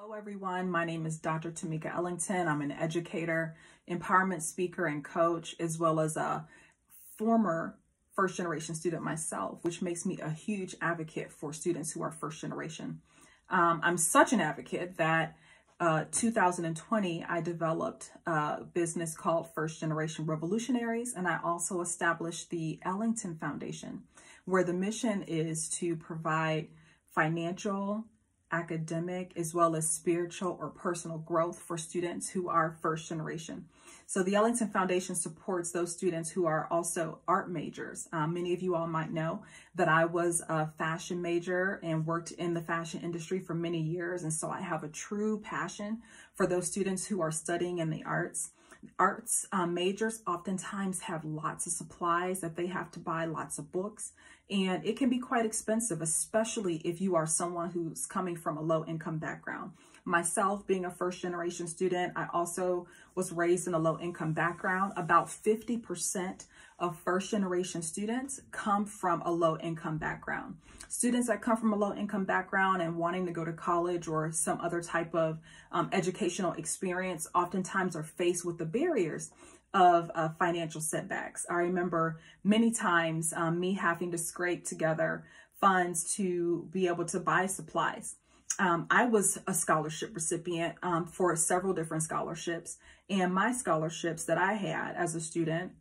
Hello everyone, my name is Dr. Tamika Ellington. I'm an educator, empowerment speaker, and coach, as well as a former first generation student myself, which makes me a huge advocate for students who are first generation. I'm such an advocate that 2020, I developed a business called First Generation Revolutionaries, and I also established the Ellington Foundation, where the mission is to provide financial, academic, as well as spiritual or personal growth for students who are first generation. So the Ellington Foundation supports those students who are also art majors. Many of you all might know that I was a fashion major and worked in the fashion industry for many years. And so I have a true passion for those students who are studying in the arts. Majors oftentimes have lots of supplies that they have to buy, lots of books, and it can be quite expensive, especially if you are someone who's coming from a low income background. Myself, being a first generation student, I also was raised in a low income background. About 50% of first generation students come from a low income background. Students that come from a low income background and wanting to go to college or some other type of educational experience oftentimes are faced with the barriers of financial setbacks. I remember many times me having to scrape together funds to be able to buy supplies. I was a scholarship recipient for several different scholarships, and my scholarships that I had as a student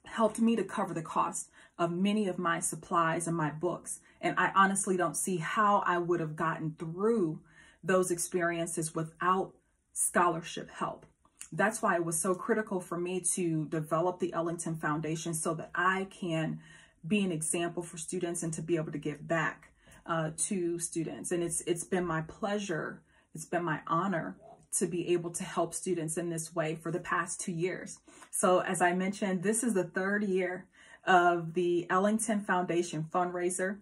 helped me to cover the cost of many of my supplies and my books. And I honestly don't see how I would have gotten through those experiences without scholarship help. That's why it was so critical for me to develop the Ellington Foundation so that I can be an example for students and to be able to give back to students. And it's been my pleasure, it's been my honor to be able to help students in this way for the past 2 years. So as I mentioned, this is the third year of the Ellington Foundation fundraiser.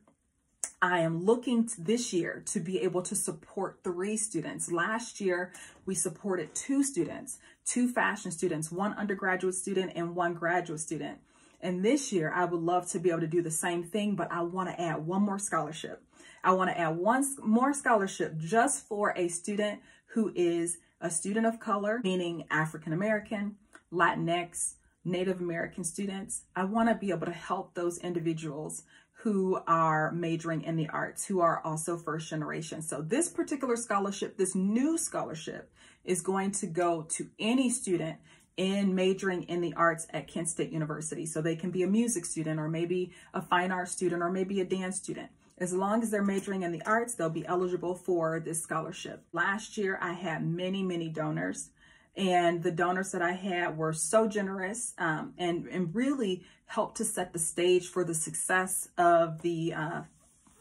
I am looking this year to be able to support 3 students. Last year, we supported 2 students, 2 fashion students, 1 undergraduate student and 1 graduate student. And this year, I would love to be able to do the same thing, but I want to add 1 more scholarship. I want to add 1 more scholarship just for a student who is a student of color, meaning African American, Latinx, Native American students. I want to be able to help those individuals who are majoring in the arts, who are also first generation. So this particular scholarship, this new scholarship, is going to go to any student in majoring in the arts at Kent State University. So they can be a music student, or maybe a fine arts student, or maybe a dance student. As long as they're majoring in the arts, they'll be eligible for this scholarship. Last year, I had many donors, and the donors that I had were so generous and really helped to set the stage for the success of the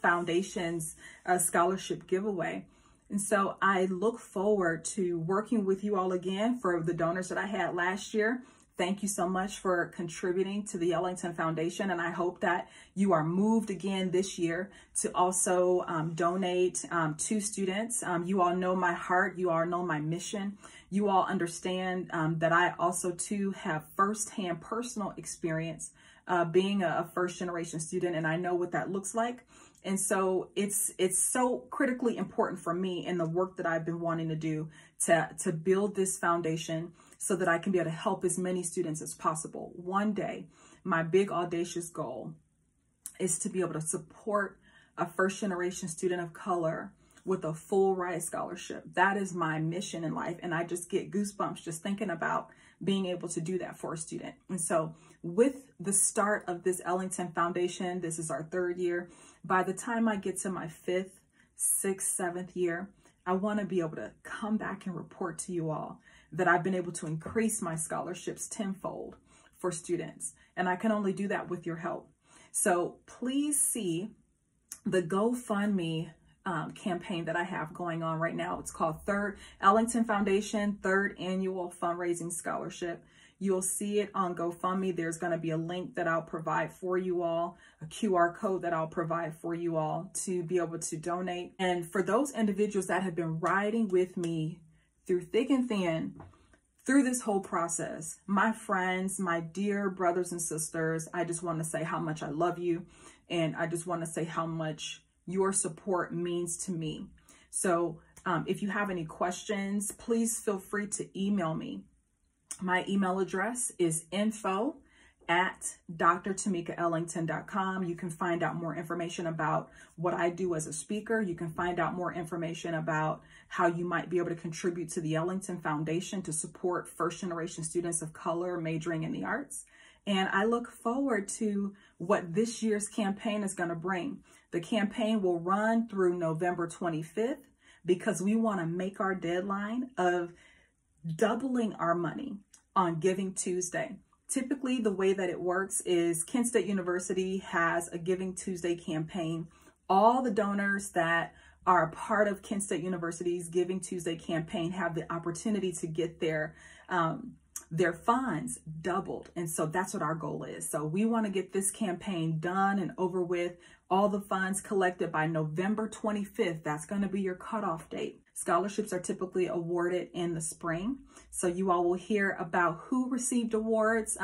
foundation's scholarship giveaway. And so I look forward to working with you all again for the donors that I had last year. Thank you so much for contributing to the Ellington Foundation, and I hope that you are moved again this year to also donate to students. You all know my heart. You all know my mission. You all understand that I also too have firsthand personal experience being a first generation student, and I know what that looks like. And so it's so critically important for me in the work that I've been wanting to do to build this foundation so that I can be able to help as many students as possible. One day, my big audacious goal is to be able to support a first generation student of color with a full ride scholarship. That is my mission in life. And I just get goosebumps just thinking about being able to do that for a student. And so with the start of this Ellington Foundation, this is our 3rd year. By the time I get to my 5th, 6th, 7th year, I want to be able to come back and report to you all that I've been able to increase my scholarships tenfold for students. And I can only do that with your help. So please see the GoFundMe campaign that I have going on right now. It's called Ellington Foundation 3rd Annual Fundraising Scholarship. You'll see it on GoFundMe. There's going to be a link that I'll provide for you all, a QR code that I'll provide for you all to be able to donate. And for those individuals that have been riding with me through thick and thin, through this whole process, my friends, my dear brothers and sisters, I just want to say how much I love you. And I just want to say how much your support means to me. So If you have any questions, please feel free to email me. My email address is info@drtamikaellington.com. You can find out more information about what I do as a speaker. You can find out more information about how you might be able to contribute to the Ellington Foundation to support first-generation students of color majoring in the arts. And I look forward to what this year's campaign is going to bring. The campaign will run through November 25th because we want to make our deadline of doubling our money on Giving Tuesday. Typically, the way that it works is Kent State University has a Giving Tuesday campaign. All the donors that are a part of Kent State University's Giving Tuesday campaign have the opportunity to get their funds doubled. And so that's what our goal is. So we want to get this campaign done and over with, all the funds collected by November 25th. That's going to be your cutoff date. Scholarships are typically awarded in the spring. So you all will hear about who received awards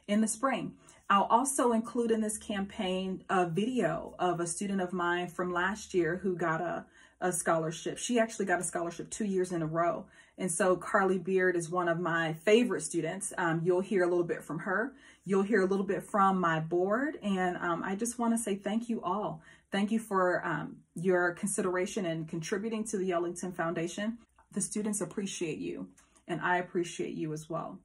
in the spring. I'll also include in this campaign a video of a student of mine from last year who got a scholarship. She actually got a scholarship 2 years in a row. And so Carly Beard is one of my favorite students. You'll hear a little bit from her. You'll hear a little bit from my board. And I just want to say thank you all. Thank you for your consideration and contributing to the Ellington Foundation. The students appreciate you, and I appreciate you as well.